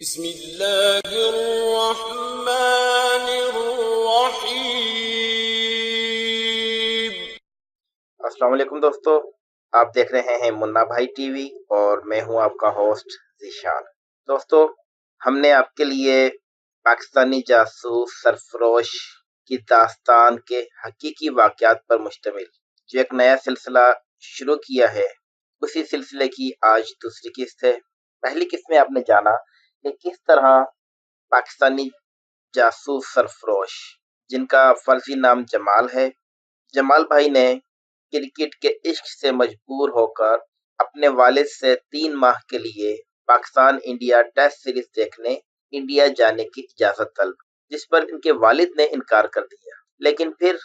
بسم اللہ الرحمن الرحیم۔ السلام علیکم دوستو، آپ دیکھ رہے ہیں منا بھائی ٹی وی اور میں ہوں آپ کا ہوسٹ ذیشان۔ دوستو، ہم نے آپ کے لیے پاکستانی جاسوس سرفروش کی داستان کے حقیقی واقعات پر مشتمل جو ایک نیا سلسلہ شروع کیا ہے، اسی سلسلے کی آج دوسری قسط ہے۔ پہلی قسط میں آپ نے جانا کہ کس طرح پاکستانی جاسوس سرفروش جن کا فرضی نام جمال ہے، جمال بھائی نے کرکٹ کے عشق سے مجبور ہو کر اپنے والد سے 3 ماہ کے لیے پاکستان انڈیا ٹیسٹ سیریز دیکھنے انڈیا جانے کی اجازت طلب، جس پر ان کے والد نے انکار کر دیا۔ لیکن پھر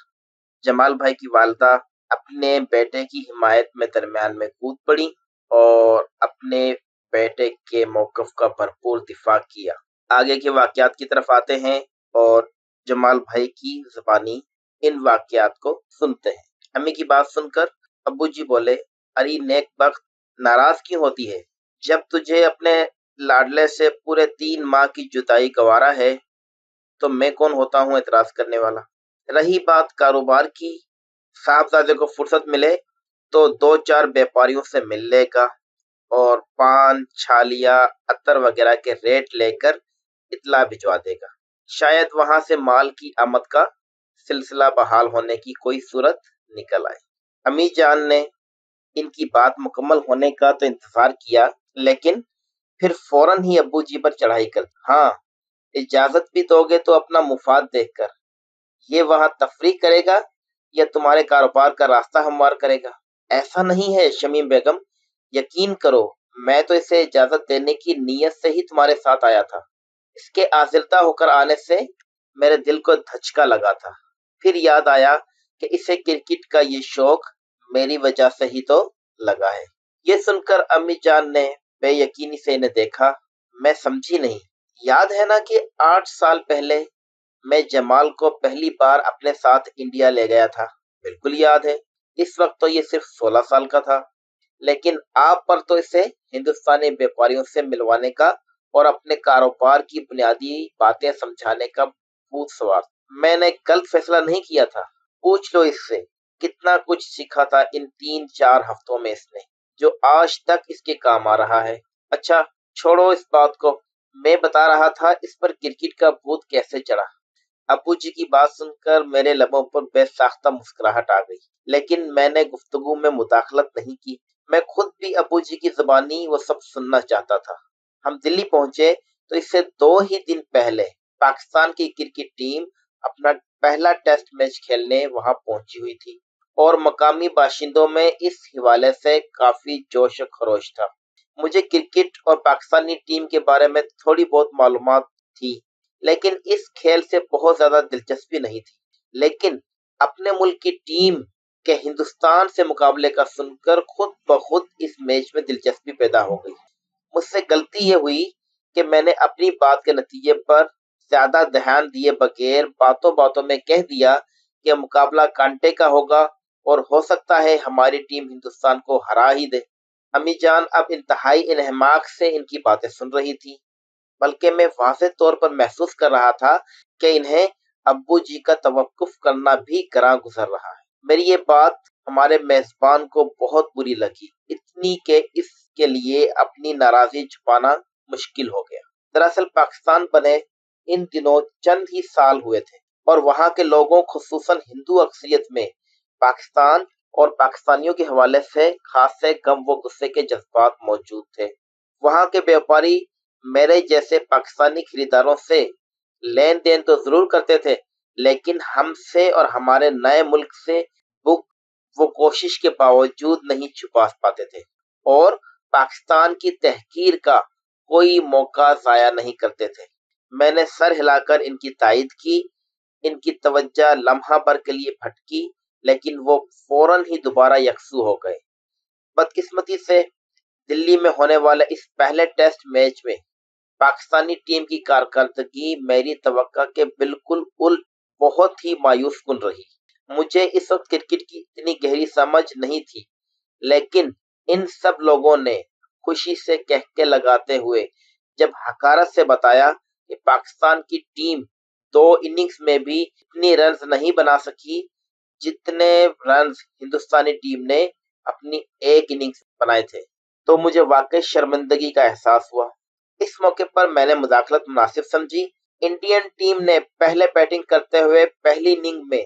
جمال بھائی کی والدہ اپنے بیٹے کی حمایت میں درمیان میں کود پڑی اور اپنے بیٹے کے موقف کا بھرپور دفاع کیا۔ آگے کے واقعات کی طرف آتے ہیں اور جمال بھائی کی زبانی ان واقعات کو سنتے ہیں۔ امی کی بات سن کر ابو جی بولے، اری نیک بخت، ناراض کیوں ہوتی ہے؟ جب تجھے اپنے لاڈلے سے پورے 3 ماہ کی جدائی گوارا ہے تو میں کون ہوتا ہوں اعتراض کرنے والا؟ رہی بات کاروبار کی، صاحبزادے کو فرصت ملے تو 2-4 بیپاریوں سے مل لے گا اور پان، چھالیا، عطر وغیرہ کے ریٹ لے کر اطلاع بھجوا دے گا۔ شاید وہاں سے مال کی آمد کا سلسلہ بحال ہونے کی کوئی صورت نکل آئے۔ امی جان نے ان کی بات مکمل ہونے کا تو انتظار کیا، لیکن پھر فوراً ہی ابو جی پر چڑھائی کر دی۔ ہاں، اجازت بھی دو گے تو اپنا مفاد دیکھ کر۔ یہ وہاں تفریح کرے گا یا تمہارے کاروبار کا راستہ ہموار کرے گا؟ ایسا نہیں ہے شمیم بیگم، یقین کرو میں تو اسے اجازت دینے کی نیت سے ہی تمہارے ساتھ آیا تھا۔ اس کے آزردہ ہو کر آنے سے میرے دل کو دھچکا لگا تھا، پھر یاد آیا کہ اسے کرکٹ کا یہ شوق میری وجہ سے ہی تو لگا ہے۔ یہ سن کر امی جان نے بے یقینی سے انہیں دیکھا۔ میں سمجھی نہیں۔ یاد ہے نا کہ 8 سال پہلے میں جمال کو پہلی بار اپنے ساتھ انڈیا لے گیا تھا؟ بالکل یاد ہے۔ اس وقت تو یہ صرف 16 سال کا تھا، لیکن آپ پر تو اسے ہندوستانی بیپاریوں سے ملوانے کا اور اپنے کاروبار کی بنیادی باتیں سمجھانے کا بھوت سوار۔ میں نے غلط فیصلہ نہیں کیا تھا۔ پوچھ لو اس سے کتنا کچھ سیکھا تھا ان 3-4 ہفتوں میں اس نے، جو آج تک اس کے کام آ رہا ہے۔ اچھا چھوڑو اس بات کو، میں بتا رہا تھا اس پر کرکٹ کا بھوت کیسے چڑھا۔ ابو جی کی بات سن کر میرے لبوں پر بے ساختہ مسکراہٹ آ گئی، لیکن میں نے گفتگو میں مداخلت نہیں کی۔ میں خود بھی ابو جی کی زبانی وہ سب سننا چاہتا تھا۔ ہم دلی پہنچے تو اس سے 2 ہی دن پہلے پاکستان کی کرکٹ ٹیم اپنا پہلا ٹیسٹ میچ کھیلنے وہاں پہنچی ہوئی تھی اور مقامی باشندوں میں اس حوالے سے کافی جوش و خروش تھا۔ مجھے کرکٹ اور پاکستانی ٹیم کے بارے میں تھوڑی بہت معلومات تھی، لیکن اس کھیل سے بہت زیادہ دلچسپی نہیں تھی۔ لیکن اپنے ملک کی ٹیم کے ہندوستان سے مقابلے کا سن کر خود بخود اس میچ میں دلچسپی پیدا ہو گئی۔ مجھ سے غلطی یہ ہوئی کہ میں نے اپنی بات کے نتیجے پر زیادہ دھیان دیے بغیر باتوں باتوں میں کہہ دیا کہ مقابلہ کانٹے کا ہوگا اور ہو سکتا ہے ہماری ٹیم ہندوستان کو ہرا ہی دے۔ امی جان اب انتہائی انہماک سے ان کی باتیں سن رہی تھی، بلکہ میں واضح طور پر محسوس کر رہا تھا کہ انہیں ابو جی کا توقف کرنا بھی گراں گزر رہا ہے۔ میری یہ بات ہمارے میزبان کو بہت بری لگی، اتنی کہ اس کے لیے اپنی ناراضی چھپانا مشکل ہو گیا۔ دراصل پاکستان بنے ان دنوں چند ہی سال ہوئے تھے اور وہاں کے لوگوں خصوصاً ہندو اکثریت میں پاکستان اور پاکستانیوں کے حوالے سے خاصے غم و غصے کے جذبات موجود تھے۔ وہاں کے بیوپاری میرے جیسے پاکستانی خریداروں سے لین دین تو ضرور کرتے تھے، لیکن ہم سے اور ہمارے نئے ملک سے وہ کوشش کے باوجود نہیں چھپا پاتے تھے اور پاکستان کی تحقیر کا کوئی موقع ضائع نہیں کرتے تھے۔ میں نے سر ہلا کر ان کی تائید کی۔ ان کی توجہ لمحہ بھر کے لیے بھٹکی، لیکن وہ فوراً ہی دوبارہ یکسو ہو گئے۔ بدقسمتی سے دلی میں ہونے والے اس پہلے ٹیسٹ میچ میں پاکستانی ٹیم کی کارکردگی میری توقع کے بالکل الٹ بہت ہی مایوس کن رہی۔ مجھے اس وقت کرکٹ کی اتنی گہری سمجھ نہیں تھی، لیکن ان سب لوگوں نے خوشی سے کہکے لگاتے ہوئے جب حقارت سے بتایا کہ پاکستان کی ٹیم 2 اننگز میں بھی اتنی رنز نہیں بنا سکی جتنے رنز ہندوستانی ٹیم نے اپنی ایک اننگز بنائے تھے، تو مجھے واقعی شرمندگی کا احساس ہوا۔ اس موقع پر میں نے مداخلت مناسب سمجھی۔ انڈین ٹیم نے پہلے بیٹنگ کرتے ہوئے پہلی اننگ میں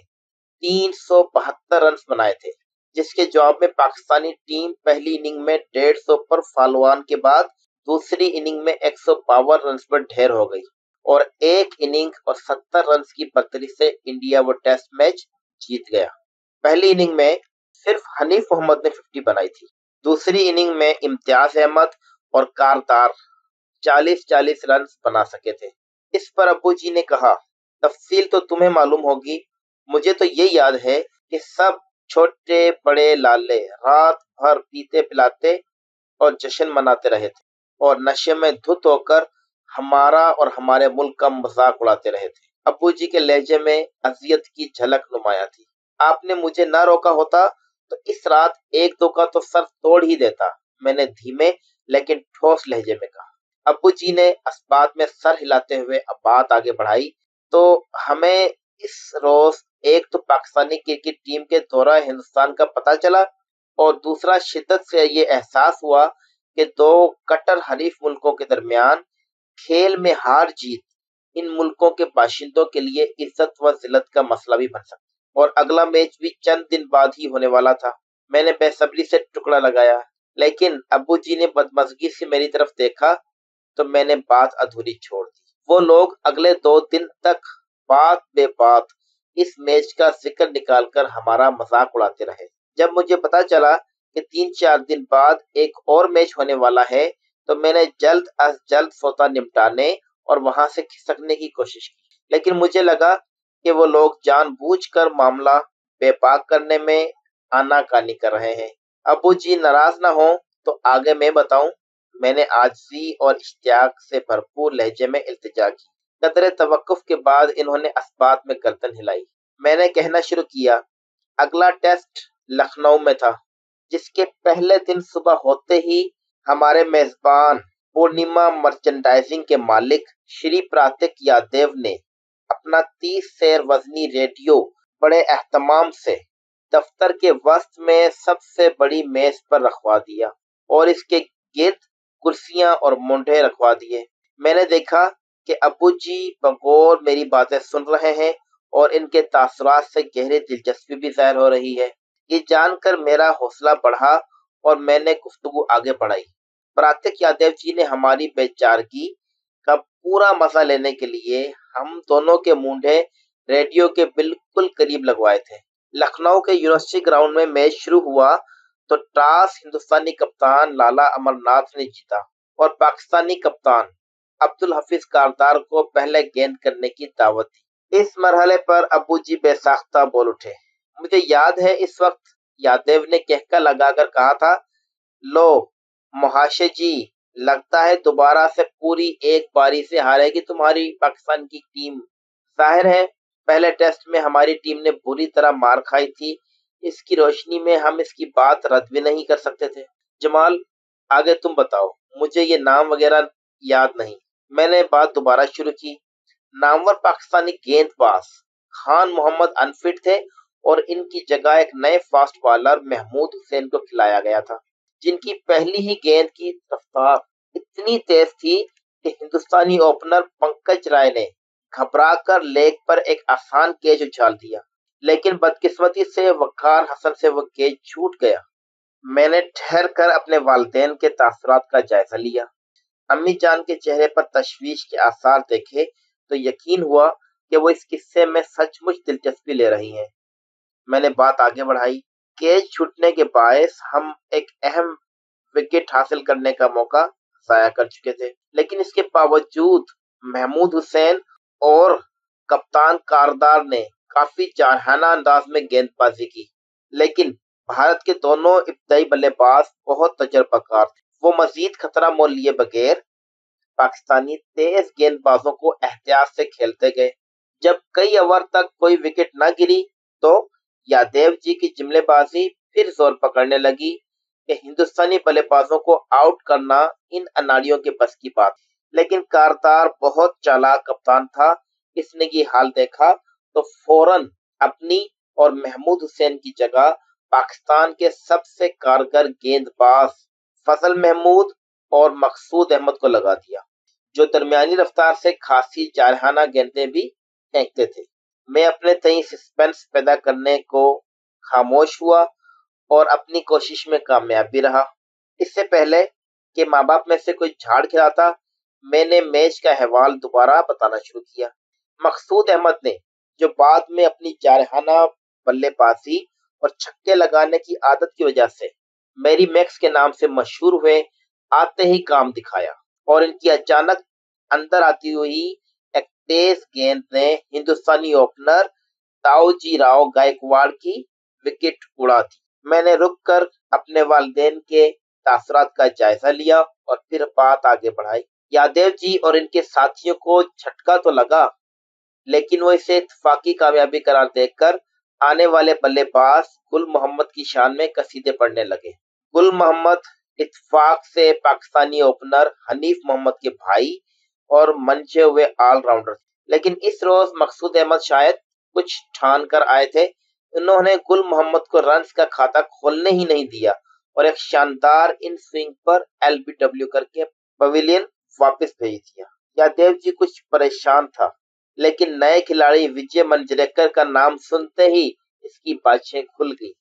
372 رنز بنائے تھے، جس کے جواب میں پاکستانی ٹیم پہلی اننگ میں 150 پر فالو آن کے بعد دوسری اننگ میں 152 رنز پر ڈھیر ہو گئی اور ایک اننگ اور 70 رنز کی برتری سے انڈیا وہ ٹیسٹ میچ جیت گیا۔ پہلی اننگ میں صرف حنیف محمد نے 50 بنائی تھی، دوسری اننگ میں امتیاز احمد اور کاردار 40 رنز بنا سکے تھے۔ اس پر ابو جی نے کہا، تفصیل تو تمہیں معلوم ہوگی، مجھے تو یہ یاد ہے کہ سب چھوٹے بڑے لالے رات بھر پیتے پلاتے اور جشن مناتے رہے تھے اور نشے میں دھت ہو کر ہمارا اور ہمارے ملک کا مذاق اڑاتے رہے تھے۔ ابو جی کے لہجے میں اذیت کی جھلک نمایاں تھی۔ آپ نے مجھے نہ روکا ہوتا تو اس رات 1-2 کا تو سر توڑ ہی دیتا، میں نے دھیمے لیکن ٹھوس لہجے میں کہا۔ ابو جی نے اسبات میں سر ہلاتے ہوئے بات آگے بڑھائی، تو ہمیں اس روز ایک تو پاکستانی کرکٹ ٹیم کے دورہ ہندوستان کا پتہ چلا اور دوسرا شدت سے یہ احساس ہوا کہ 2 کٹر حریف ملکوں کے درمیان کھیل میں ہار جیت ان ملکوں کے باشندوں کے لیے عزت و ذلت کا مسئلہ بھی بن سکتا اور اگلا میچ بھی چند دن بعد ہی ہونے والا تھا۔ میں نے بے صبری سے ٹکڑا لگایا، لیکن ابو جی نے بدمزگی سے میری طرف دیکھا تو میں نے بات ادھوری چھوڑ دی۔ وہ لوگ اگلے 2 دن تک بات بے بات اس میچ کا ذکر نکال کر ہمارا مذاق اڑاتے رہے۔ جب مجھے پتا چلا کہ 3-4 دن بعد ایک اور میچ ہونے والا ہے تو میں نے جلد از جلد سوتا نمٹانے اور وہاں سے کھسکنے کی کوشش کی، لیکن مجھے لگا کہ وہ لوگ جان بوجھ کر معاملہ بے باک کرنے میں آناکانی کر رہے ہیں۔ ابو جی ناراض نہ ہوں تو آگے میں بتاؤں۔ میں نے عاجزی اور اشتیاق سے بھرپور لہجے میں التجا کی۔ قدرے توقف کے بعد انہوں نے اسبات میں گردن ہلائی۔ میں نے کہنا شروع کیا، اگلا ٹیسٹ لکھنؤ میں تھا، جس کے پہلے دن صبح ہوتے ہی ہمارے میزبان پورنیما مرچنڈائزنگ کے مالک شری پراتک یادیو نے اپنا 30 سیر وزنی ریڈیو بڑے اہتمام سے دفتر کے وسط میں سب سے بڑی میز پر رکھوا دیا اور اس کے گرد کرسیاں اور مونڈھے رکھوا دیے۔ میں نے دیکھا کہ ابو جی بغور میری باتیں سن رہے ہیں اور ان کے تاثرات سے گہری دلچسپی بھی ظاہر ہو رہی ہے۔ یہ جان کر میرا حوصلہ بڑھا اور میں نے گفتگو آگے بڑھائی۔ پراتک یادیو جی نے ہماری بے چارگی کا پورا مزہ لینے کے لیے ہم دونوں کے مونڈھے ریڈیو کے بالکل قریب لگوائے تھے۔ لکھنؤ کے یونیورسٹی گراؤنڈ میں میچ شروع ہوا تو ٹاس ہندوستانی کپتان لالا امرناتھ نے جیتا اور پاکستانی کپتان عبدالحفیظ کاردار کو پہلے گیند کرنے کی دعوت دی۔ اس مرحلے پر ابو جی بے ساختہ بول اٹھے۔ مجھے یاد ہے اس وقت یادیو نے کہکا لگا کر کہا تھا، لو مہاشے جی، لگتا ہے دوبارہ سے پوری ایک باری سے ہارے گی تمہاری پاکستان کی ٹیم۔ ظاہر ہے پہلے ٹیسٹ میں ہماری ٹیم نے بری طرح مار کھائی تھی، اس کی روشنی میں ہم اس کی بات رد بھی نہیں کر سکتے تھے۔ جمال آگے تم بتاؤ، مجھے یہ نام وغیرہ یاد نہیں۔ میں نے بات دوبارہ شروع کی۔ نامور پاکستانی گیند باز خان محمد انفٹ تھے اور ان کی جگہ ایک نئے فاسٹ بالر محمود حسین کو کھلایا گیا تھا، جن کی پہلی ہی گیند کی رفتار اتنی تیز تھی کہ ہندوستانی اوپنر پنکج رائے نے گھبرا کر لیگ پر ایک آسان کیچ اچھال دیا، لیکن بدقسمتی سے وقار حسن سے وہ کیچ چھوٹ گیا۔ میں نے ٹھہر کر اپنے والدین کے تاثرات کا جائزہ لیا۔ امی جان کے چہرے پر تشویش کے آثار دیکھے تو یقین ہوا کہ وہ اس قصے میں سچ مچ دلچسپی لے رہی ہیں۔ میں نے بات آگے بڑھائی۔ کیچ چھوٹنے کے باعث ہم ایک اہم وکٹ حاصل کرنے کا موقع ضائع کر چکے تھے، لیکن اس کے باوجود محمود حسین اور کپتان کاردار نے کافی جارحانہ انداز میں گیند بازی کی، لیکن بھارت کے دونوں ابتدائی بلے باز بہت تجربہ کار تھے۔ وہ مزید خطرہ مول لیے بغیر پاکستانی تیز گیند بازوں کو احتیاط سے کھیلتے گئے۔ جب کئی اوور تک کوئی وکٹ نہ گری تو یادیو جی کی جملے بازی پھر زور پکڑنے لگی کہ ہندوستانی بلے بازوں کو آؤٹ کرنا ان اناڑیوں کے بس کی بات، لیکن کارتار بہت چالاک کپتان تھا. اس نے یہ حال دیکھا تو فوراً اپنی اور محمود حسین کی جگہ پاکستان کے سب سے کارگر گیند باز فضل محمود اور مقصود احمد کو لگا دیا، جو درمیانی رفتار سے خاصی جارحانہ گیندیں بھی پھینکتے تھے. میں اپنے تئیں سسپینس پیدا کرنے کو خاموش ہوا اور اپنی کوشش میں کامیاب بھی رہا. اس سے پہلے کہ ماں باپ میں سے کوئی جھاڑ کھلاتا، میں نے میچ کا احوال دوبارہ بتانا شروع کیا. مقصود احمد نے، جو بعد میں اپنی جارحانہ بلے بازی اور چھکے لگانے کی عادت کی وجہ سے میری میکس کے نام سے مشہور ہوئے، آتے ہی کام دکھایا اور ان کی اچانک اندر آتی ہوئی ایک تیز گیند نے ہندوستانی اوپنر تاؤجی راؤ گائیکواڑ کی وکٹ اڑا دی. میں نے رک کر اپنے والدین کے تاثرات کا جائزہ لیا اور پھر بات آگے بڑھائی. یادیو جی اور ان کے ساتھیوں کو جھٹکا تو لگا، لیکن وہ اسے اتفاقی کامیابی قرار دے کر آنے والے بلے باز گل محمد کی شان میں قصیدے پڑھنے لگے. گل محمد اتفاق سے پاکستانی اوپنر حنیف محمد کے بھائی اور منجھے ہوئے آل راؤنڈر تھے، لیکن اس روز مقصود احمد شاید کچھ ٹھان کر آئے تھے. انہوں نے گل محمد کو رنز کا کھاتا کھولنے ہی نہیں دیا اور ایک شاندار ان سوئنگ پر ایل بی ڈبلیو کر کے پویلین واپس بھیج دیا. یادیو جی کچھ پریشان تھا، لیکن نئے کھلاڑی وجے منجریکر کا نام سنتے ہی اس کی باتیں کھل گئی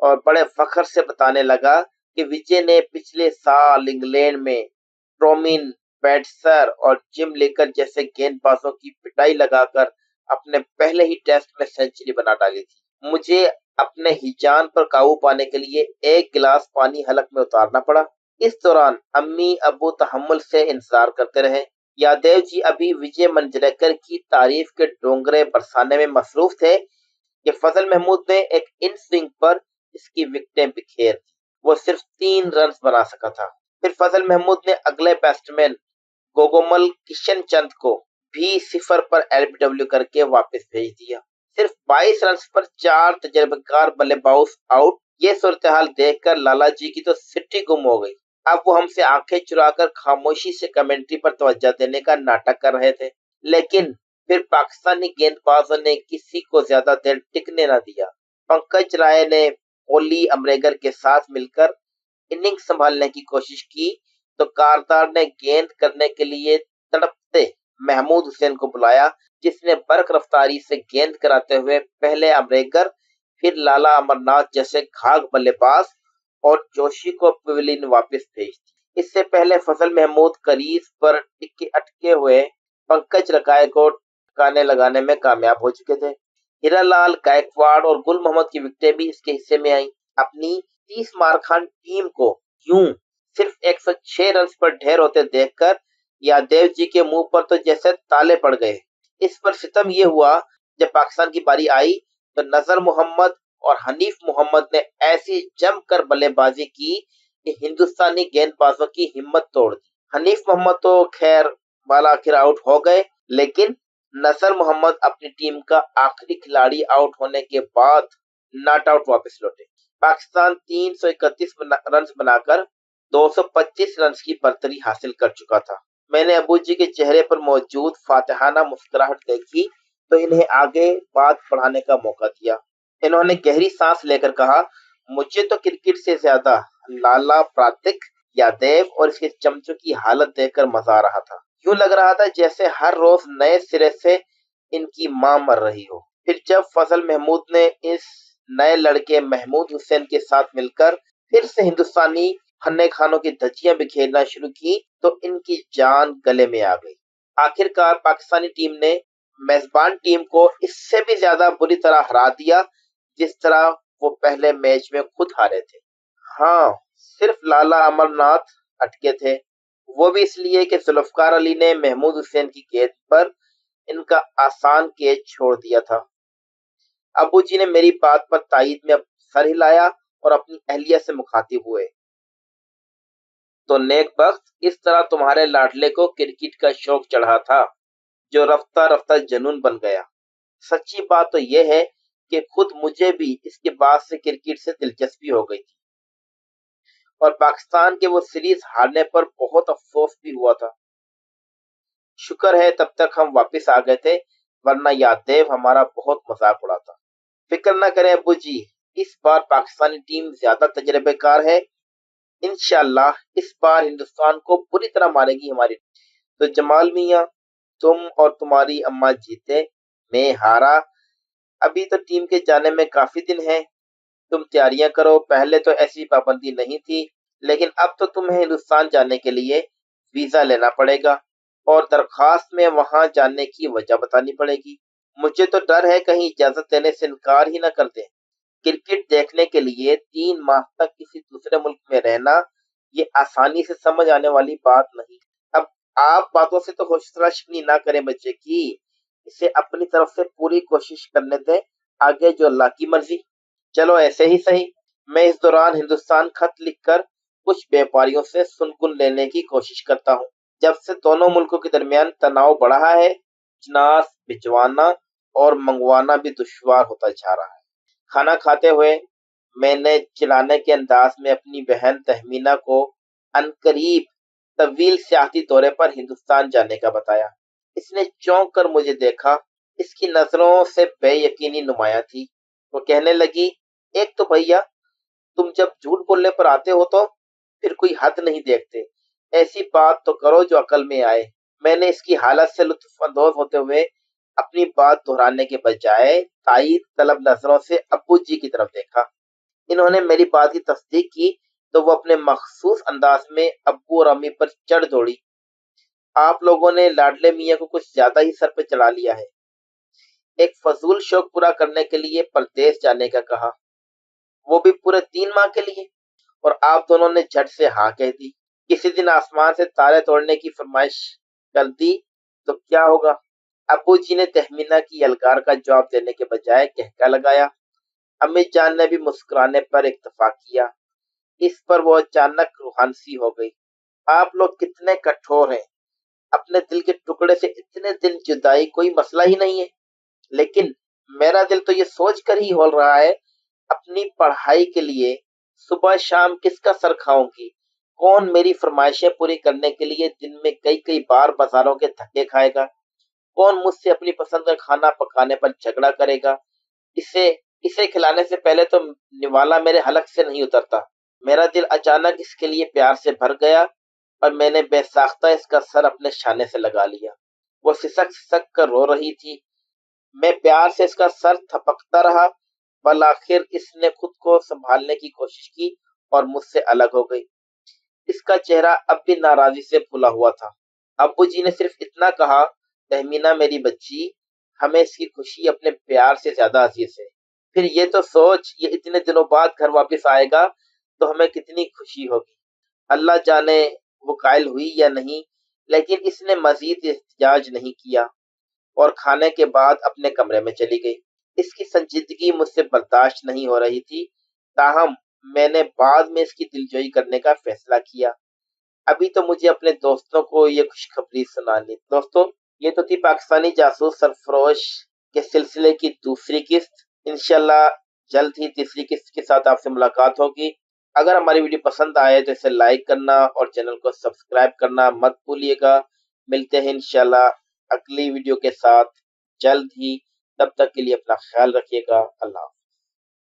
اور بڑے فخر سے بتانے لگا کہ وجے نے پچھلے سال انگلینڈ میں ٹرومین پیٹسر اور جم لیکر جیسے گیند بازوں کی پٹائی لگا کر اپنے پہلے ہی ٹیسٹ میں سینچری بنا ڈالی تھی. مجھے اپنے ہیجان پر قابو پانے کے لیے ایک گلاس پانی حلق میں اتارنا پڑا. اس دوران امی ابو تحمل سے انتظار کرتے رہے. یادیو جی ابھی وجے منجریکر کی تعریف کے ڈونگرے برسانے میں مصروف تھے کہ فضل محمود نے ایک ان سوئنگ پر اس کی وکٹیں بکھیر دی. وہ صرف 3 رنز بنا سکا تھا. پھر فضل محمود نے اگلے بیٹسمین گوگومل کشن چند کو بھی 0 پر ایل بی ڈبلیو کر کے واپس بھیج دیا. صرف 22 رنز پر 4 تجربہ کار بلے باز آؤٹ. یہ صورتحال دیکھ کر لالا جی کی تو سٹی گم ہو گئی. اب وہ ہم سے آنکھیں چرا کر خاموشی سے کمنٹری پر توجہ دینے کا ناٹک کر رہے تھے، لیکن پھر پاکستانی گیند بازوں نے کسی کو زیادہ دیر ٹکنے نہ دیا. پنکج رائے نے اولی امریگر کے ساتھ مل کر اننگ سنبھالنے کی کوشش کی تو کارتار نے گیند کرنے کے لیے تڑپتے محمود حسین کو بلایا، جس نے برق رفتاری سے گیند کراتے ہوئے پہلے امریگر پھر لالا امرناتھ جیسے گھاگ بلے باز اور جوشی کو پویلین واپس بھیج دی. اس سے پہلے فضل محمود کریز پر اٹکے ہوئے پنکج رکائے کو ٹھکانے لگانے میں کامیاب ہو چکے تھے. ہیرا لال گائیکواڑ اور گل محمد کی وکٹیں بھی اس کے حصے میں آئیں. اپنی 30 مارخان ٹیم کو یوں صرف 106 رنز پر ڈھیر ہوتے دیکھ کر یادیو جی کے منہ پر تو جیسے تالے پڑ گئے. اس پر ستم یہ ہوا جب پاکستان کی باری آئی تو نذر محمد اور حنیف محمد نے ایسی جم کر بلے بازی کی کہ ہندوستانی گیند بازوں کی ہمت توڑ دی. حنیف محمد تو خیر بالآخر آؤٹ ہو گئے، لیکن نذر محمد اپنی ٹیم کا آخری کھلاڑی آؤٹ ہونے کے بعد ناٹ آؤٹ واپس لوٹے. پاکستان 331 رنز بنا کر 225 رنز کی برتری حاصل کر چکا تھا. میں نے ابو جی کے چہرے پر موجود فاتحانہ مسکراہٹ دیکھی تو انہیں آگے بات بڑھانے کا موقع دیا. انہوں نے گہری سانس لے کر کہا، مجھے تو کرکٹ سے زیادہ لالا پراتک یادیو اور اس کے چمچوں کی حالت دیکھ کر مزہ آ رہا تھا. یوں لگ رہا تھا جیسے ہر روز نئے سرے سے ان کی ماں مر رہی ہو. پھر جب فضل محمود نے اس نئے لڑکے محمود حسین کے ساتھ مل کر پھر سے ہندوستانی فنے خانوں کی دھجیاں بکھیرنا شروع کی تو ان کی جان گلے میں آ گئی. آخرکار پاکستانی ٹیم نے میزبان ٹیم کو اس سے بھی زیادہ بری طرح ہرا دیا جس طرح وہ پہلے میچ میں خود ہارے تھے. ہاں، صرف لالا امرناتھ اٹکے تھے، وہ بھی اس لیے کہ ذوالفقار علی نے محمود حسین کی گیند پر ان کا آسان کیچ چھوڑ دیا تھا. ابو جی نے میری بات پر تائید میں سر ہلایا اور اپنی اہلیہ سے مخاطب ہوئے، تو نیک بخت، اس طرح تمہارے لاڈلے کو کرکٹ کا شوق چڑھا تھا جو رفتہ رفتہ جنون بن گیا. سچی بات تو یہ ہے کہ خود مجھے بھی اس کے بعد سے کرکٹ سے دلچسپی ہو گئی تھی اور پاکستان کے وہ سیریز ہارنے پر بہت افسوس بھی ہوا تھا. شکر ہے تب تک ہم واپس آ گئے تھے، ورنہ یادیو ہمارا بہت مذاق اڑاتا۔ فکر نہ کریں ابو جی، اس بار پاکستانی ٹیم زیادہ تجربے کار ہے، انشاءاللہ اس بار ہندوستان کو پوری طرح مارے گی ہماری۔ تو جمال میاں، تم اور تمہاری اماں جیتے، میں ہارا۔ ابھی تو ٹیم کے جانے میں کافی دن ہیں، تم تیاریاں کرو۔ پہلے تو ایسی پابندی نہیں تھی، لیکن اب تو تمہیں ہندوستان جانے کے لیے ویزا لینا پڑے گا اور درخواست میں وہاں جانے کی وجہ بتانی پڑے گی۔ مجھے تو ڈر ہے کہیں اجازت دینے سے انکار ہی نہ کر دیں۔ کرکٹ دیکھنے کے لیے 3 ماہ تک کسی دوسرے ملک میں رہنا یہ آسانی سے سمجھ آنے والی بات نہیں۔ اب آپ باتوں سے تو حوصلہ شکنی نہ کریں بچے کی، اسے اپنی طرف سے پوری کوشش کرنے دیں، آگے جو اللہ کی مرضی۔ چلو ایسے ہی صحیح، میں اس دوران ہندوستان خط لکھ کر کچھ بیپاریوں سے سنکن لینے کی کوشش کرتا ہوں۔ جب سے دونوں ملکوں کے درمیان تناؤ بڑھا ہے، اجناس بھجوانا اور منگوانا بھی دشوار ہوتا جا رہا ہے۔ کھانا کھاتے ہوئے میں نے چلانے کے انداز میں اپنی بہن تہمینہ کو عنقریب طویل سیاحتی دورے پر ہندوستان جانے کا بتایا۔ اس نے چونک کر مجھے دیکھا، اس کی نظروں سے بے یقینی نمایاں تھی۔ وہ کہنے لگی، ایک تو بھیا تم جب جھوٹ بولنے پر آتے ہو تو پھر کوئی حد نہیں دیکھتے، ایسی بات تو کرو جو عقل میں آئے۔ میں نے اس کی حالت سے لطف اندوز ہوتے ہوئے اپنی بات دہرانے کے بجائے تائید طلب نظروں سے ابو جی کی طرف دیکھا۔ انہوں نے میری بات کی تصدیق کی تو وہ اپنے مخصوص انداز میں ابو اور امی پر چڑھ دوڑی۔ آپ لوگوں نے لاڈلے میاں کو کچھ زیادہ ہی سر پہ چڑھا لیا ہے، ایک فضول شوق پورا کرنے کے لیے پردیس جانے کا کہا، وہ بھی پورے 3 ماہ کے لیے، اور آپ دونوں نے جھٹ سے ہاں کہہ دی۔ کسی دن آسمان سے تارے توڑنے کی فرمائش کر دی تو کیا ہوگا؟ ابو جی نے تہمینہ کی الگار کا جواب دینے کے بجائے کہکا لگایا۔ امی جان نے بھی مسکرانے پر اکتفا کیا۔ اس پر وہ اچانک روحانسی ہو گئی۔ آپ لوگ کتنے کٹھور ہیں، اپنے دل کے ٹکڑے سے اتنے دن جدائی کوئی مسئلہ ہی نہیں ہے، لیکن میرا دل تو یہ سوچ کر ہی ہول رہا ہے، اپنی پڑھائی کے لیے صبح شام کس کا سر کھاؤں گی؟ کون میری فرمائشیں پوری کرنے کے لیے دن میں کئی بار بازاروں کے دھکے کھائے گا؟ کون مجھ سے اپنی پسند کا کھانا پکانے پر جھگڑا کرے گا؟ اسے کھلانے سے پہلے تو نوالا میرے حلق سے نہیں اترتا۔ میرا دل اچانک اس کے لیے پیار سے بھر گیا اور میں نے بے ساختہ اس کا سر اپنے شانے سے لگا لیا۔ وہ سسک کر رو رہی تھی۔ میں پیار سے اس کا سر تھپکتا رہا، بالآخر اس نے خود کو سنبھالنے کی کوشش کی اور مجھ سے الگ ہو گئی۔ اس کا چہرہ اب بھی ناراضی سے پھلا ہوا تھا۔ ابو جی نے صرف اتنا کہا، تہمینہ میری بچی، ہمیں اس کی خوشی اپنے پیار سے زیادہ عزیز ہے۔ پھر یہ تو سوچ، یہ اتنے دنوں بعد گھر واپس آئے گا تو ہمیں کتنی خوشی ہوگی۔ اللہ جانے وہ قائل ہوئی یا نہیں، لیکن اس نے مزید احتجاج نہیں کیا اور کھانے کے بعد اپنے کمرے میں چلی گئی۔ اس کی سنجیدگی مجھ سے برداشت نہیں ہو رہی تھی، تاہم میں نے بعد میں اس کی دلجوئی کرنے کا فیصلہ کیا۔ ابھی تو مجھے اپنے دوستوں کو یہ خوشخبری سنانی۔ دوستوں، یہ تو تھی پاکستانی جاسوس سرفروش کے سلسلے کی دوسری قسط۔ انشاءاللہ جلد ہی تیسری قسط کے ساتھ آپ سے ملاقات ہوگی۔ اگر ہماری ویڈیو پسند آئے تو اسے لائک کرنا اور چینل کو سبسکرائب کرنا مت بھولیے گا۔ ملتے ہیں انشاءاللہ اگلی ویڈیو کے ساتھ جلد ہی، تب تک کے لیے اپنا خیال رکھیے گا۔ اللہ حافظ۔